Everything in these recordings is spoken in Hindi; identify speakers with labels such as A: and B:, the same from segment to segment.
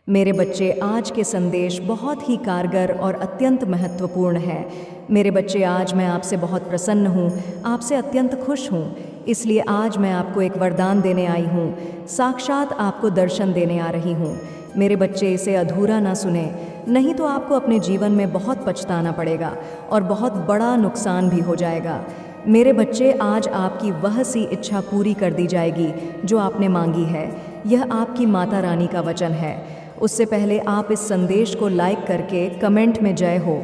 A: मेरे बच्चे, आज के संदेश बहुत ही कारगर और अत्यंत महत्वपूर्ण है। मेरे बच्चे, आज मैं आपसे बहुत प्रसन्न हूँ, आपसे अत्यंत खुश हूँ। इसलिए आज मैं आपको एक वरदान देने आई हूँ, साक्षात आपको दर्शन देने आ रही हूँ। मेरे बच्चे, इसे अधूरा ना सुने, नहीं तो आपको अपने जीवन में बहुत पछताना पड़ेगा और बहुत बड़ा नुकसान भी हो जाएगा। मेरे बच्चे, आज आपकी वह सी इच्छा पूरी कर दी जाएगी जो आपने मांगी है। यह आपकी माता रानी का वचन है। उससे पहले आप इस संदेश को लाइक करके कमेंट में जय हो,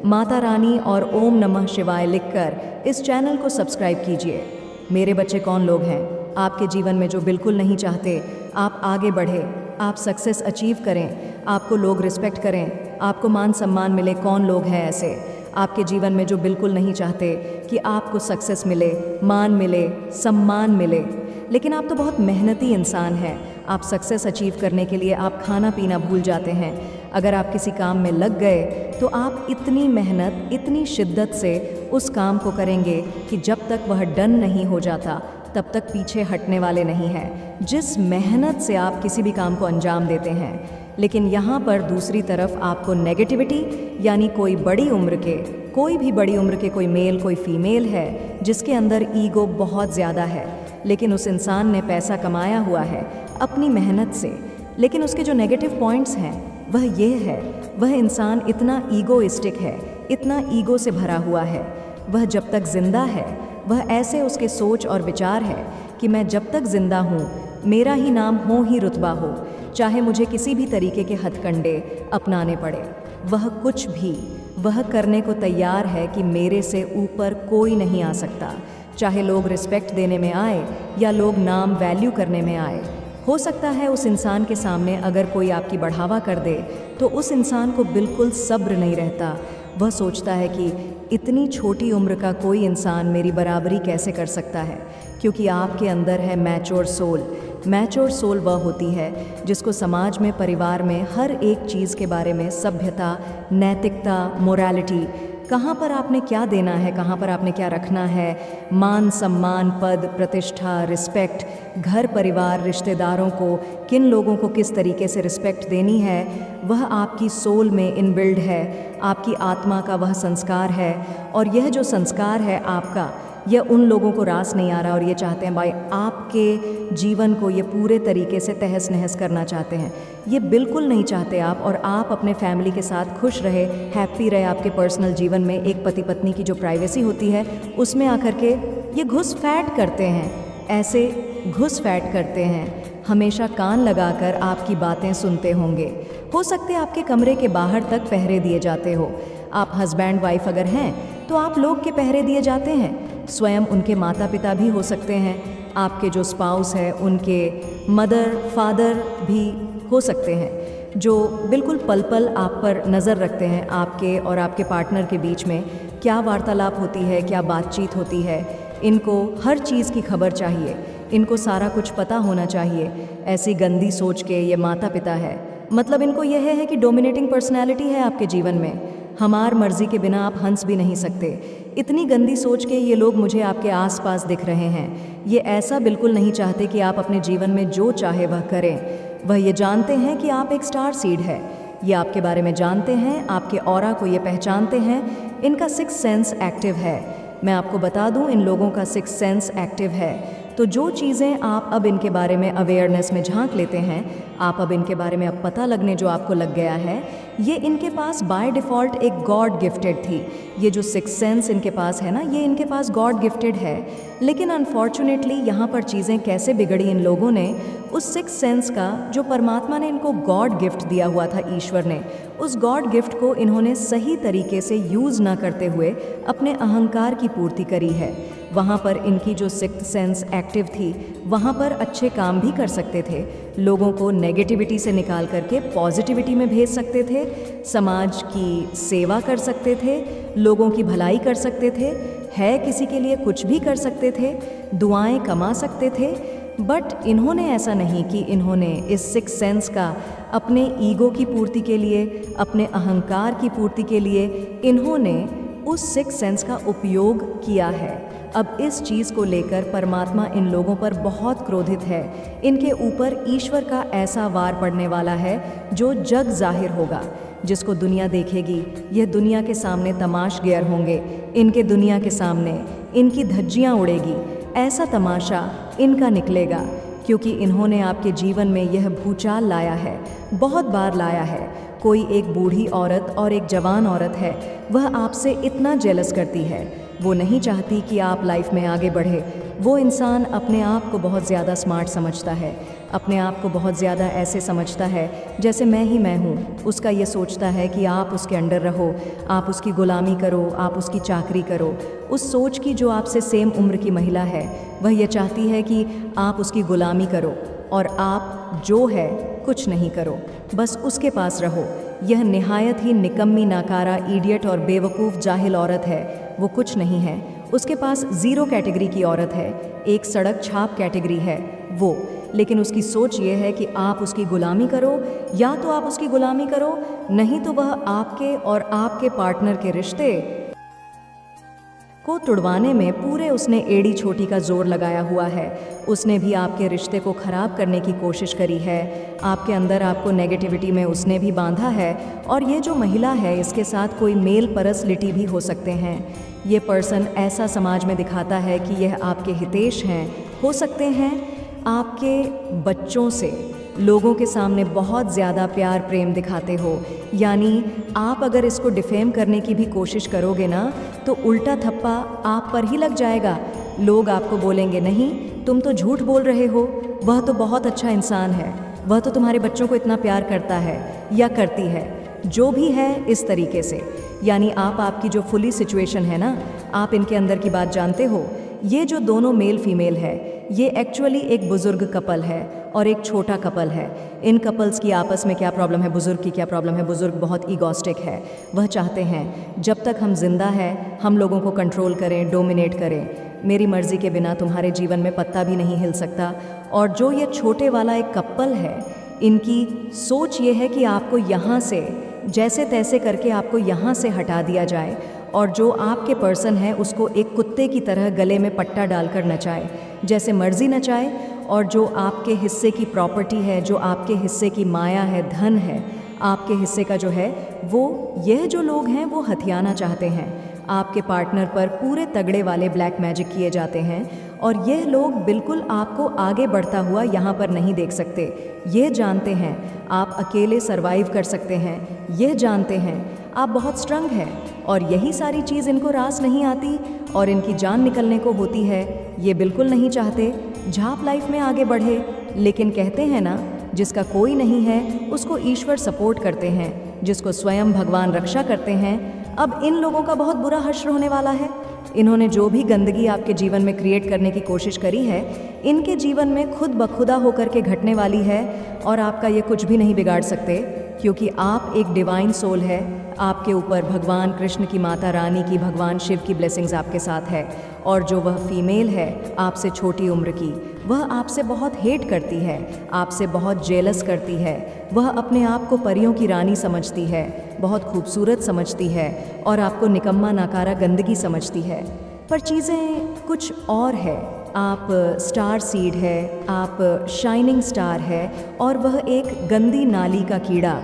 A: माता रानी और ओम नमः शिवाय लिखकर इस चैनल को सब्सक्राइब कीजिए। मेरे बच्चे, कौन लोग हैं आपके जीवन में जो बिल्कुल नहीं चाहते आप आगे बढ़े, आप सक्सेस अचीव करें, आपको लोग रिस्पेक्ट करें, आपको मान सम्मान मिले? कौन लोग हैं ऐसे आपके जीवन में जो बिल्कुल नहीं चाहते कि आपको सक्सेस मिले, मान मिले, सम्मान मिले? लेकिन आप तो बहुत मेहनती इंसान हैं। आप सक्सेस अचीव करने के लिए आप खाना पीना भूल जाते हैं। अगर आप किसी काम में लग गए तो आप इतनी मेहनत, इतनी शिद्दत से उस काम को करेंगे कि जब तक वह डन नहीं हो जाता तब तक पीछे हटने वाले नहीं हैं। जिस मेहनत से आप किसी भी काम को अंजाम देते हैं। लेकिन यहाँ पर दूसरी तरफ आपको नेगेटिविटी, यानी कोई बड़ी उम्र के, कोई भी बड़ी उम्र के कोई मेल, कोई फीमेल है जिसके अंदर ईगो बहुत ज़्यादा है, लेकिन उस इंसान ने पैसा कमाया हुआ है अपनी मेहनत से। लेकिन उसके जो नेगेटिव पॉइंट्स हैं वह ये है, वह इंसान इतना ईगोइस्टिक है, इतना ईगो से भरा हुआ है। वह जब तक जिंदा है, वह ऐसे उसके सोच और विचार है कि मैं जब तक जिंदा हूँ मेरा ही नाम हो ही रुतबा हो, चाहे मुझे किसी भी तरीके के हथकंडे अपनाने पड़े। वह कुछ भी वह करने को तैयार है कि मेरे से ऊपर कोई नहीं आ सकता, चाहे लोग रिस्पेक्ट देने में आए या लोग नाम वैल्यू करने में आए। हो सकता है उस इंसान के सामने अगर कोई आपकी बढ़ावा कर दे तो उस इंसान को बिल्कुल सब्र नहीं रहता। वह सोचता है कि इतनी छोटी उम्र का कोई इंसान मेरी बराबरी कैसे कर सकता है, क्योंकि आपके अंदर है मैच्योर सोल। मैच्योर सोल वह होती है जिसको समाज में, परिवार में हर एक चीज़ के बारे में सभ्यता, नैतिकता, मोरालिटी, कहाँ पर आपने क्या देना है, कहाँ पर आपने क्या रखना है, मान सम्मान, पद प्रतिष्ठा, रिस्पेक्ट, घर परिवार, रिश्तेदारों को, किन लोगों को किस तरीके से रिस्पेक्ट देनी है, वह आपकी सोल में इनबिल्ड है। आपकी आत्मा का वह संस्कार है, और यह जो संस्कार है आपका, यह उन लोगों को रास नहीं आ रहा और ये चाहते हैं भाई आपके जीवन को ये पूरे तरीके से तहस नहस करना चाहते हैं। ये बिल्कुल नहीं चाहते आप, और आप अपने फैमिली के साथ खुश रहे, हैप्पी रहे। आपके पर्सनल जीवन में एक पति पत्नी की जो प्राइवेसी होती है उसमें आकर के ये घुसपैठ करते हैं, ऐसे घुसपैठ करते हैं। हमेशा कान लगाकर आपकी बातें सुनते होंगे। हो सकते हैं आपके कमरे के बाहर तक पहरे दिए जाते हो। आप हस्बैंड वाइफ अगर हैं तो आप लोग के पहरे दिए जाते हैं। स्वयं उनके माता पिता भी हो सकते हैं, आपके जो स्पाउस है उनके मदर फादर भी हो सकते हैं, जो बिल्कुल पल पल आप पर नज़र रखते हैं। आपके और आपके पार्टनर के बीच में क्या वार्तालाप होती है, क्या बातचीत होती है, इनको हर चीज़ की खबर चाहिए, इनको सारा कुछ पता होना चाहिए। ऐसी गंदी सोच के ये माता पिता है, मतलब इनको यह है कि डोमिनेटिंग पर्सनैलिटी है आपके जीवन में। हमार मर्जी के बिना आप हंस भी नहीं सकते। इतनी गंदी सोच के ये लोग मुझे आपके आसपास दिख रहे हैं। ये ऐसा बिल्कुल नहीं चाहते कि आप अपने जीवन में जो चाहे वह करें। वह ये जानते हैं कि आप एक स्टार सीड है, ये आपके बारे में जानते हैं, आपके ऑरा को ये पहचानते हैं। इनका सिक्स सेंस एक्टिव है। मैं आपको बता दूं, इन लोगों का सिक्स सेंस एक्टिव है। तो जो चीज़ें आप अब इनके बारे में अवेयरनेस में झांक लेते हैं, आप अब इनके बारे में अब पता लगने जो आपको लग गया है, ये इनके पास बाय डिफ़ॉल्ट एक गॉड गिफ्टेड थी। ये जो सिक्स सेंस इनके पास है ना, ये इनके पास गॉड गिफ्टेड है। लेकिन अनफॉर्चुनेटली यहाँ पर चीज़ें कैसे बिगड़ी, इन लोगों ने उस सिक्स सेंस का जो परमात्मा ने इनको गॉड गिफ्ट दिया हुआ था, ईश्वर ने, उस गॉड गिफ्ट को इन्होंने सही तरीके से यूज़ ना करते हुए अपने अहंकार की पूर्ति करी है। वहाँ पर इनकी जो सिक्स्थ सेंस एक्टिव थी, वहाँ पर अच्छे काम भी कर सकते थे, लोगों को नेगेटिविटी से निकाल करके पॉजिटिविटी में भेज सकते थे, समाज की सेवा कर सकते थे, लोगों की भलाई कर सकते थे, है किसी के लिए कुछ भी कर सकते थे, दुआएं कमा सकते थे। बट इन्होंने ऐसा नहीं कि इन्होंने इस सिक्स सेंस का अपने ईगो की पूर्ति के लिए, अपने अहंकार की पूर्ति के लिए इन्होंने उस सिक्स सेंस का उपयोग किया है। अब इस चीज़ को लेकर परमात्मा इन लोगों पर बहुत क्रोधित है। इनके ऊपर ईश्वर का ऐसा वार पड़ने वाला है जो जग जाहिर होगा, जिसको दुनिया देखेगी। यह दुनिया के सामने तमाशगैर होंगे, इनके दुनिया के सामने इनकी धज्जियाँ उड़ेगी। ऐसा तमाशा इनका निकलेगा, क्योंकि इन्होंने आपके जीवन में यह भूचाल लाया है, बहुत बार लाया है। कोई एक बूढ़ी औरत और एक जवान औरत है, वह आपसे इतना जेलस करती है, वो नहीं चाहती कि आप लाइफ में आगे बढ़े। वो इंसान अपने आप को बहुत ज़्यादा स्मार्ट समझता है, अपने आप को बहुत ज़्यादा ऐसे समझता है जैसे मैं ही मैं हूँ। उसका ये सोचता है कि आप उसके अंडर रहो, आप उसकी गुलामी करो, आप उसकी चाकरी करो। उस सोच की जो आपसे सेम उम्र की महिला है, वह ये चाहती है कि आप उसकी गुलामी करो और आप जो है कुछ नहीं करो, बस उसके पास रहो। यह निहायत ही निकम्मी, नाकारा, इडियट और बेवकूफ़ जाहिल औरत है। वो कुछ नहीं है, उसके पास 0 कैटेगरी की औरत है, एक सड़क छाप कैटेगरी है वो। लेकिन उसकी सोच ये है कि आप उसकी गुलामी करो, या तो आप उसकी गुलामी करो, नहीं तो वह आपके और आपके पार्टनर के रिश्ते को तुड़वाने में पूरे उसने एड़ी छोटी का जोर लगाया हुआ है। उसने भी आपके रिश्ते को ख़राब करने की कोशिश करी है, आपके अंदर आपको नेगेटिविटी में उसने भी बांधा है। और ये जो महिला है, इसके साथ कोई मेल परसलिटी भी हो सकते हैं। ये पर्सन ऐसा समाज में दिखाता है कि यह आपके हितेश हैं, हो सकते हैं आपके बच्चों से लोगों के सामने बहुत ज़्यादा प्यार प्रेम दिखाते हो। यानी आप अगर इसको डिफेम करने की भी कोशिश करोगे ना, तो उल्टा थप्पा आप पर ही लग जाएगा। लोग आपको बोलेंगे, नहीं तुम तो झूठ बोल रहे हो, वह तो बहुत अच्छा इंसान है, वह तो तुम्हारे बच्चों को इतना प्यार करता है या करती है, जो भी है इस तरीके से। यानी आपकी जो फुली सिचुएशन है ना, आप इनके अंदर की बात जानते हो। ये जो दोनों मेल फीमेल है, ये एक्चुअली एक बुज़ुर्ग कपल है और एक छोटा कपल है। इन कपल्स की आपस में क्या प्रॉब्लम है, बुज़ुर्ग की क्या प्रॉब्लम है? बुज़ुर्ग बहुत ईगोस्टिक है। वह चाहते हैं जब तक हम जिंदा हैं हम लोगों को कंट्रोल करें, डोमिनेट करें। मेरी मर्ज़ी के बिना तुम्हारे जीवन में पत्ता भी नहीं हिल सकता। और जो ये छोटे वाला एक कपल है, इनकी सोच ये है कि आपको यहाँ से जैसे तैसे करके आपको यहाँ से हटा दिया जाए, और जो आपके पर्सन है उसको एक कुत्ते की तरह गले में पट्टा डालकर नचाए, जैसे मर्जी नचाए। और जो आपके हिस्से की प्रॉपर्टी है, जो आपके हिस्से की माया है, धन है, आपके हिस्से का जो है, वो यह जो लोग हैं वो हथियाना चाहते हैं। आपके पार्टनर पर पूरे तगड़े वाले ब्लैक मैजिक किए जाते हैं, और यह लोग बिल्कुल आपको आगे बढ़ता हुआ यहाँ पर नहीं देख सकते। ये जानते हैं आप अकेले सरवाइव कर सकते हैं, यह जानते हैं आप बहुत स्ट्रॉन्ग हैं, और यही सारी चीज़ इनको रास नहीं आती और इनकी जान निकलने को होती है। ये बिल्कुल नहीं चाहते झाप लाइफ में आगे बढ़े, लेकिन कहते हैं ना, जिसका कोई नहीं है उसको ईश्वर सपोर्ट करते हैं, जिसको स्वयं भगवान रक्षा करते हैं। अब इन लोगों का बहुत बुरा हश्र होने वाला है। इन्होंने जो भी गंदगी आपके जीवन में क्रिएट करने की कोशिश करी है, इनके जीवन में खुद बखुदा होकर के घटने वाली है, और आपका ये कुछ भी नहीं बिगाड़ सकते, क्योंकि आप एक डिवाइन सोल है। आपके ऊपर भगवान कृष्ण की, माता रानी की, भगवान शिव की ब्लेसिंग्स आपके साथ है। और जो वह फीमेल है आपसे छोटी उम्र की, वह आपसे बहुत हेट करती है, आपसे बहुत जेलस करती है। वह अपने आप को परियों की रानी समझती है, बहुत खूबसूरत समझती है, और आपको निकम्मा, नाकारा, गंदगी समझती है। पर चीज़ें कुछ और है। आप स्टार सीड है, आप शाइनिंग स्टार है, और वह एक गंदी नाली का कीड़ा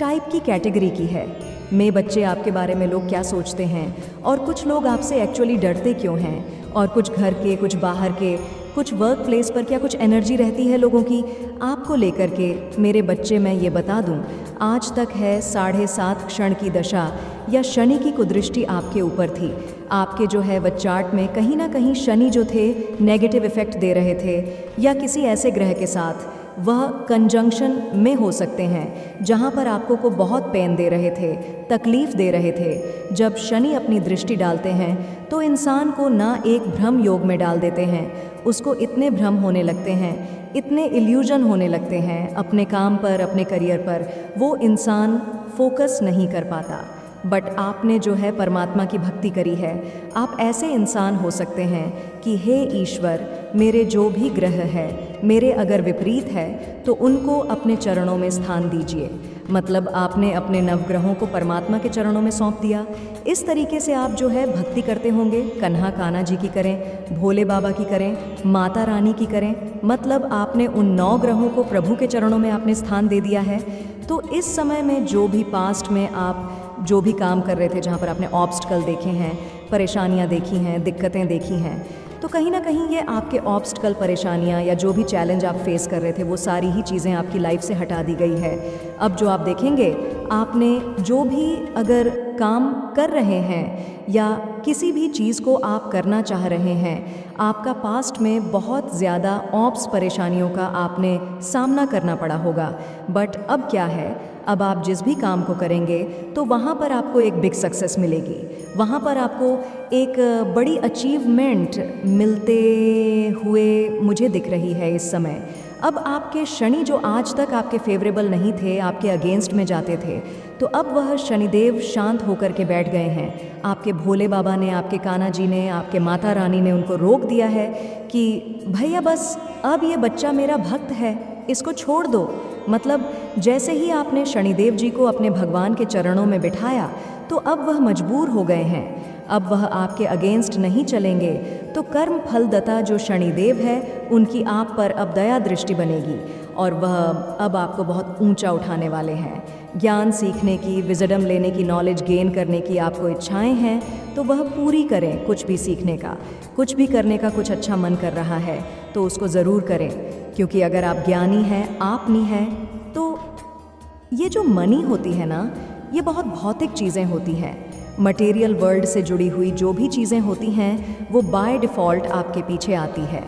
A: टाइप की कैटेगरी की है। मेरे बच्चे, आपके बारे में लोग क्या सोचते हैं, और कुछ लोग आपसे एक्चुअली डरते क्यों हैं, और कुछ घर के, कुछ बाहर के, कुछ वर्क प्लेस पर क्या कुछ एनर्जी रहती है लोगों की आपको लेकर के। मेरे बच्चे, मैं ये बता दूं, आज तक है 7.5 क्षण की दशा या शनि की कुदृष्टि आपके ऊपर थी। आपके जो है वह चार्ट में कहीं ना कहीं शनि जो थे नेगेटिव इफेक्ट दे रहे थे, या किसी ऐसे ग्रह के साथ वह कंजंक्शन में हो सकते हैं जहाँ पर आपको को बहुत पेन दे रहे थे, तकलीफ़ दे रहे थे। जब शनि अपनी दृष्टि डालते हैं तो इंसान को ना एक भ्रम योग में डाल देते हैं, उसको इतने भ्रम होने लगते हैं, इतने इल्यूजन होने लगते हैं अपने काम पर, अपने करियर पर, वो इंसान फोकस नहीं कर पाता। बट आपने जो है परमात्मा की भक्ति करी है, आप ऐसे इंसान हो सकते हैं कि हे ईश्वर, मेरे जो भी ग्रह है मेरे अगर विपरीत है तो उनको अपने चरणों में स्थान दीजिए। मतलब आपने अपने नवग्रहों को परमात्मा के चरणों में सौंप दिया। इस तरीके से आप जो है भक्ति करते होंगे। कन्हा कान्हा जी की करें, भोले बाबा की करें, माता रानी की करें, मतलब आपने उन 9 ग्रहों को प्रभु के चरणों में आपने स्थान दे दिया है। तो इस समय में जो भी पास्ट में आप जो भी काम कर रहे थे, जहाँ पर आपने ऑब्स्टकल देखे हैं, परेशानियाँ देखी हैं, दिक्कतें देखी हैं, तो कहीं ना कहीं ये आपके ऑब्स्टकल, परेशानियाँ या जो भी चैलेंज आप फेस कर रहे थे, वो सारी ही चीज़ें आपकी लाइफ से हटा दी गई है। अब जो आप देखेंगे, आपने जो भी अगर काम कर रहे हैं या किसी भी चीज़ को आप करना चाह रहे हैं, आपका पास्ट में बहुत ज़्यादा ऑब्स परेशानियों का आपने सामना करना पड़ा होगा। बट अब क्या है, अब आप जिस भी काम को करेंगे तो वहाँ पर आपको एक बिग सक्सेस मिलेगी, वहाँ पर आपको एक बड़ी अचीवमेंट मिलते हुए मुझे दिख रही है इस समय। अब आपके शनि जो आज तक आपके फेवरेबल नहीं थे, आपके अगेंस्ट में जाते थे, तो अब वह शनिदेव शांत होकर के बैठ गए हैं। आपके भोले बाबा ने, आपके कान्हा जी ने, आपके माता रानी ने उनको रोक दिया है कि भैया बस अब ये बच्चा मेरा भक्त है, इसको छोड़ दो। मतलब जैसे ही आपने शनिदेव जी को अपने भगवान के चरणों में बिठाया, तो अब वह मजबूर हो गए हैं, अब वह आपके अगेंस्ट नहीं चलेंगे। तो कर्म फलदाता जो शनिदेव है, उनकी आप पर अब दया दृष्टि बनेगी और वह अब आपको बहुत ऊंचा उठाने वाले हैं। ज्ञान सीखने की, विजडम लेने की, नॉलेज गेन करने की आपको इच्छाएं हैं, तो वह पूरी करें। कुछ भी सीखने का, कुछ भी करने का कुछ अच्छा मन कर रहा है तो उसको ज़रूर करें, क्योंकि अगर आप ज्ञानी हैं, आप नहीं हैं, तो ये जो मनी होती है ना, ये बहुत भौतिक चीज़ें होती हैं। मटेरियल वर्ल्ड से जुड़ी हुई जो भी चीज़ें होती हैं, वो बाय डिफ़ॉल्ट आपके पीछे आती है।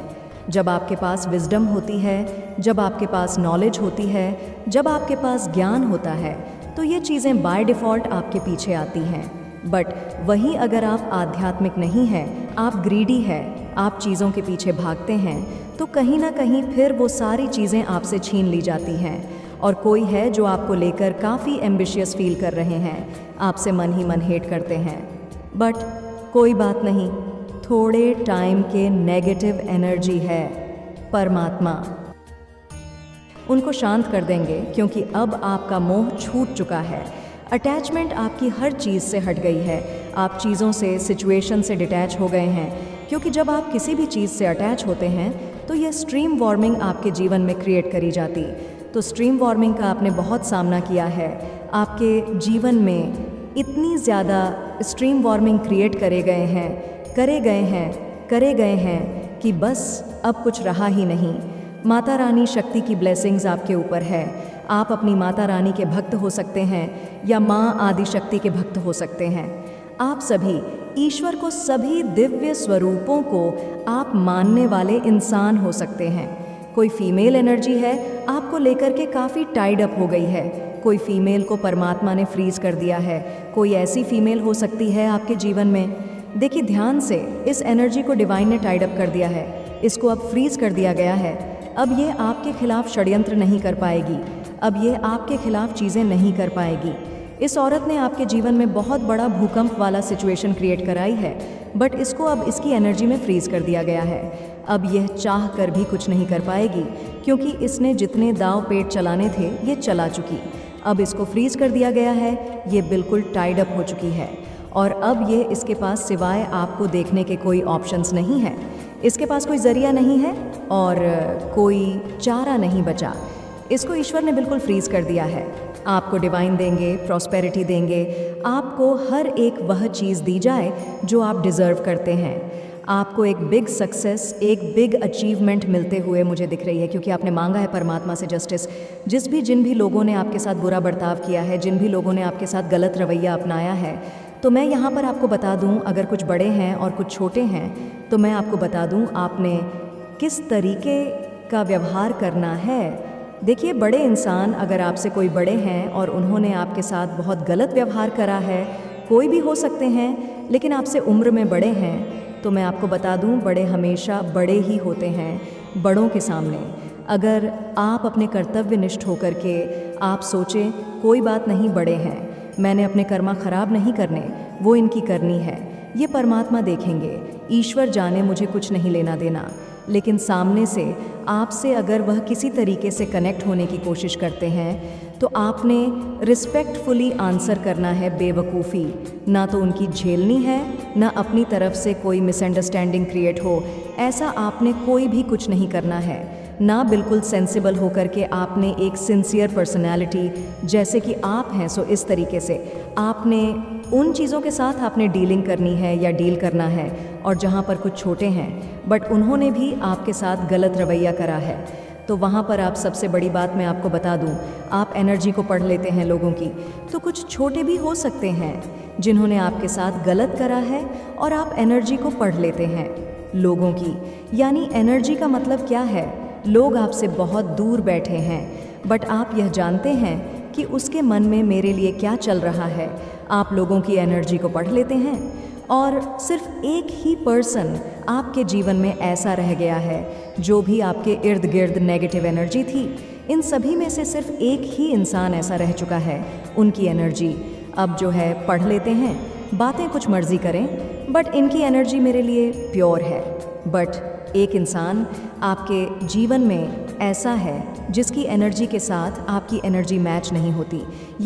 A: जब आपके पास विजडम होती है, जब आपके पास नॉलेज होती है, जब आपके पास ज्ञान होता है, तो ये चीज़ें बाय डिफ़ॉल्ट आपके पीछे आती हैं। बट वहीं अगर आप आध्यात्मिक नहीं हैं, आप ग्रीडी है, आप चीज़ों के पीछे भागते हैं, तो कहीं ना कहीं फिर वो सारी चीज़ें आपसे छीन ली जाती हैं। और कोई है जो आपको लेकर काफ़ी एम्बिशियस फील कर रहे हैं, आपसे मन ही मन हेट करते हैं। बट कोई बात नहीं, थोड़े टाइम के नेगेटिव एनर्जी है, परमात्मा उनको शांत कर देंगे, क्योंकि अब आपका मोह छूट चुका है। अटैचमेंट आपकी हर चीज़ से हट गई है। आप चीज़ों से, सिचुएशन से डिटैच हो गए हैं, क्योंकि जब आप किसी भी चीज़ से अटैच होते हैं तो यह स्ट्रीम वार्मिंग आपके जीवन में क्रिएट करी जाती। तो स्ट्रीम वार्मिंग का आपने बहुत सामना किया है। आपके जीवन में इतनी ज़्यादा स्ट्रीम वार्मिंग क्रिएट करे गए हैं कि बस अब कुछ रहा ही नहीं। माता रानी शक्ति की ब्लेसिंग्स आपके ऊपर है। आप अपनी माता रानी के भक्त हो सकते हैं या माँ आदि शक्ति के भक्त हो सकते हैं। आप सभी ईश्वर को, सभी दिव्य स्वरूपों को आप मानने वाले इंसान हो सकते हैं। कोई फीमेल एनर्जी है, आपको लेकर के काफ़ी टाइड अप हो गई है। कोई फीमेल को परमात्मा ने फ्रीज कर दिया है। कोई ऐसी फीमेल हो सकती है आपके जीवन में। देखिए ध्यान से, इस एनर्जी को डिवाइन ने टाइड अप कर दिया है, इसको अब फ्रीज कर दिया गया है। अब ये आपके खिलाफ षड्यंत्र नहीं कर पाएगी, अब ये आपके खिलाफ चीज़ें नहीं कर पाएगी। इस औरत ने आपके जीवन में बहुत बड़ा भूकंप वाला सिचुएशन क्रिएट कराई है, बट इसको अब इसकी एनर्जी में फ्रीज कर दिया गया है। अब यह चाह कर भी कुछ नहीं कर पाएगी, क्योंकि इसने जितने दाव पेट चलाने थे ये चला चुकी। अब इसको फ्रीज कर दिया गया है, ये बिल्कुल टाइड अप हो चुकी है और अब ये इसके पास सिवाय आपको देखने के कोई ऑप्शंस नहीं है। इसके पास कोई ज़रिया नहीं है और कोई चारा नहीं बचा। इसको ईश्वर ने बिल्कुल फ्रीज कर दिया है। आपको डिवाइन देंगे, प्रॉस्पेरिटी देंगे, आपको हर एक वह चीज़ दी जाए जो आप डिज़र्व करते हैं। आपको एक बिग सक्सेस, एक बिग अचीवमेंट मिलते हुए मुझे दिख रही है, क्योंकि आपने मांगा है परमात्मा से जस्टिस। जिन भी लोगों ने आपके साथ बुरा बर्ताव किया है, जिन भी लोगों ने आपके साथ गलत रवैया अपनाया है, तो मैं यहाँ पर आपको बता दूँ, अगर कुछ बड़े हैं और कुछ छोटे हैं, तो मैं आपको बता दूँ आपने किस तरीके का व्यवहार करना है। देखिए, बड़े इंसान, अगर आपसे कोई बड़े हैं और उन्होंने आपके साथ बहुत गलत व्यवहार करा है, कोई भी हो सकते हैं, लेकिन आपसे उम्र में बड़े हैं, तो मैं आपको बता दूं, बड़े हमेशा बड़े ही होते हैं। बड़ों के सामने अगर आप अपने कर्तव्यनिष्ठ होकर के आप सोचें कोई बात नहीं, बड़े हैं, मैंने अपने कर्मा खराब नहीं करने, वो इनकी करनी है, ये परमात्मा देखेंगे, ईश्वर जाने, मुझे कुछ नहीं लेना देना। लेकिन सामने से आपसे अगर वह किसी तरीके से कनेक्ट होने की कोशिश करते हैं, तो आपने रिस्पेक्टफुली आंसर करना है बेवकूफ़ी, ना तो उनकी झेलनी है, ना अपनी तरफ से कोई मिसअंडरस्टैंडिंग क्रिएट हो। ऐसा आपने कोई भी कुछ नहीं करना है, ना बिल्कुल सेंसिबल होकर के आपने एक सिंसियर पर्सनैलिटी जैसे कि आप हैं, सो इस तरीके से आपने उन चीज़ों के साथ आपने डीलिंग करनी है या डील करना है। और जहाँ पर कुछ छोटे हैं बट उन्होंने भी आपके साथ गलत रवैया करा है, तो वहाँ पर आप सबसे बड़ी बात मैं आपको बता दूँ, आप एनर्जी को पढ़ लेते हैं लोगों की। तो कुछ छोटे भी हो सकते हैं जिन्होंने आपके साथ गलत करा है और आप एनर्जी को पढ़ लेते हैं लोगों की। यानी एनर्जी का मतलब क्या है, लोग आपसे बहुत दूर बैठे हैं बट आप यह जानते हैं कि उसके मन में मेरे लिए क्या चल रहा है। आप लोगों की एनर्जी को पढ़ लेते हैं और सिर्फ एक ही पर्सन आपके जीवन में ऐसा रह गया है जो भी आपके इर्द गिर्द नेगेटिव एनर्जी थी, इन सभी में से सिर्फ एक ही इंसान ऐसा रह चुका है, उनकी एनर्जी अब जो है पढ़ लेते हैं। बातें कुछ मर्जी करें बट इनकी एनर्जी मेरे लिए प्योर है। बट एक इंसान आपके जीवन में ऐसा है जिसकी एनर्जी के साथ आपकी एनर्जी मैच नहीं होती।